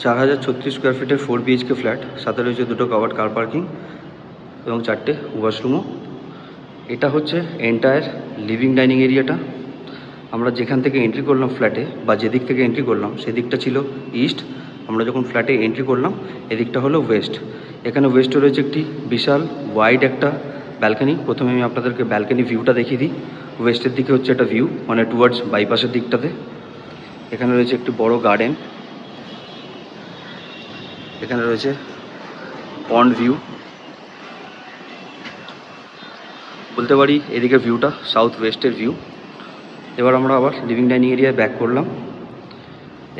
4036 square ফিটের 4 BHK flat, সাথে রয়েছে দুটো কভার্ড কার পার্কিং এবং 4টে ওয়াশরুমও। এটা হচ্ছে এন্টায়ার লিভিং ডাইনিং এরিয়াটা। আমরা যেখান থেকে এন্ট্রি করলাম ফ্ল্যাটে, বা যেদিক থেকে এন্ট্রি করলাম সেদিকটা ছিল ইস্ট। আমরা যখন ফ্ল্যাটে এন্ট্রি করলাম এদিকটা হলো ওয়েস্ট। এখানে ওয়েস্টে রয়েছে একটি বিশাল ওয়াইড একটা ব্যালকানি। প্রথমে আমি আপনাদেরকে ব্যালকানি ভিউটা দেখিয়ে দিই। ওয়েস্টের দিকে হচ্ছে একটা ভিউ, মানে টুয়ার্ডস বাইপাসের দিকটাতে। এখানে রয়েছে একটি বড় গার্ডেন, এখানে রয়েছে পন্ড ভিউ। বলতে পারি এদিকে ভিউটা সাউথ ওয়েস্টের ভিউ। এবার আমরা আবার লিভিং ডাইনিং এরিয়ায় ব্যাক করলাম।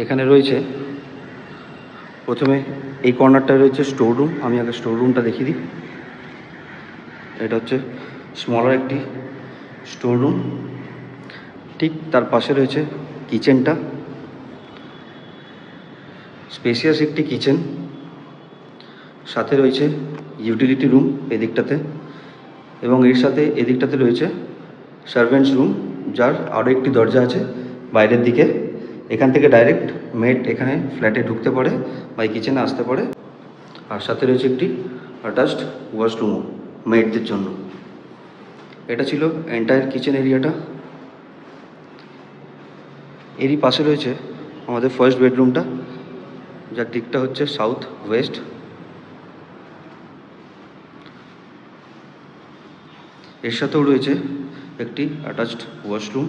এখানে রয়েছে প্রথমে এই কর্নারটায় রয়েছে স্টোর রুম। আমি আগে স্টোর রুমটা দেখিয়ে দিই। এটা হচ্ছে স্মলার একটি স্টোর রুম। ঠিক তার পাশে রয়েছে কিচেনটা, স্পেসিয়াস একটি কিচেন। সাথে রয়েছে ইউটিলিটি রুম এদিকটাতে, এবং এর সাথে এদিকটাতে রয়েছে সার্ভেন্টস রুম, যার আরও একটি দরজা আছে বাইরের দিকে। এখান থেকে ডাইরেক্ট মেড এখানে ফ্ল্যাটে ঢুকতে পারে বা এই কিচেনে আসতে পারে। আর সাথে রয়েছে একটি অ্যাটাচড ওয়াশরুমও মেডদের জন্য। এটা ছিল এন্টায়ার কিচেন এরিয়াটা। এরই পাশে রয়েছে আমাদের ফার্স্ট বেডরুমটা, যার দিকটা হচ্ছে সাউথ ওয়েস্ট। এর সাথেও রয়েছে একটি অ্যাটাচড ওয়াশরুম।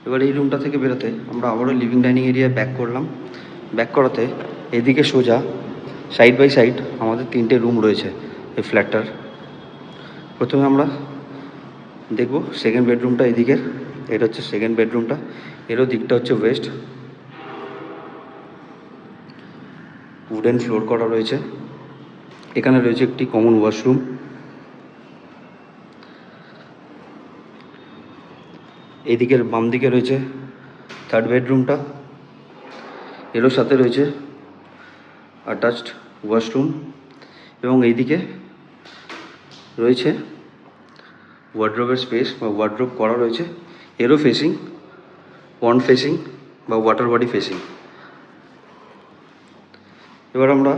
এবার এই রুমটা থেকে বেরোতে আমরা আবারও লিভিং ডাইনিং এরিয়ায় ব্যাক করলাম। ব্যাক করাতে এদিকে সোজা সাইড বাই সাইড আমাদের 3টে রুম রয়েছে এই ফ্ল্যাটটার। প্রথমে আমরা দেখব সেকেন্ড বেডরুমটা এদিকের। এটা হচ্ছে সেকেন্ড বেডরুমটা, এরও দিকটা হচ্ছে ওয়েস্ট। উডেন ফ্লোর করা রয়েছে। এখানে রয়েছে একটি কমন ওয়াশরুম। এইদিকের বাম দিকে রয়েছে থার্ড বেডরুমটা, এরও সাথে রয়েছে অ্যাটাচড ওয়াশরুম। এবং এইদিকে রয়েছে ওয়ার্ড্রোবের স্পেস বা ওয়ার্ড্রোব করা রয়েছে, এরও ফেসিং পন্ড ফেসিং বা ওয়াটার বডি ফেসিং। এবার আমরা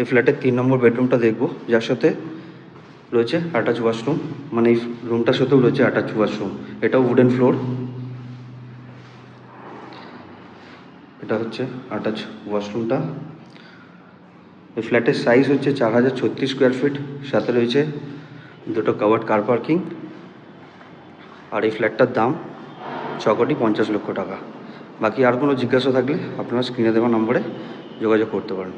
এই ফ্ল্যাটের 3 নম্বর বেডরুমটা দেখব, যার সাথে রয়েছে অ্যাটাচ ওয়াশরুম, মানে এই রুমটার সাথেও রয়েছে অ্যাটাচ ওয়াশরুম। এটাও উডেন ফ্লোর। এটা হচ্ছে অ্যাটাচ ওয়াশরুমটা। এই ফ্ল্যাটের সাইজ হচ্ছে 4036 স্কোয়ার ফিট, সাথে রয়েছে দুটো কাভার্ড কার পার্কিং। আর এই ফ্ল্যাটটার দাম 6,50 লক্ষ টাকা। বাকি আর কোনো জিজ্ঞাসা থাকলে আপনারা স্ক্রিনে দেওয়া নম্বরে যোগাযোগ করতে পারেন।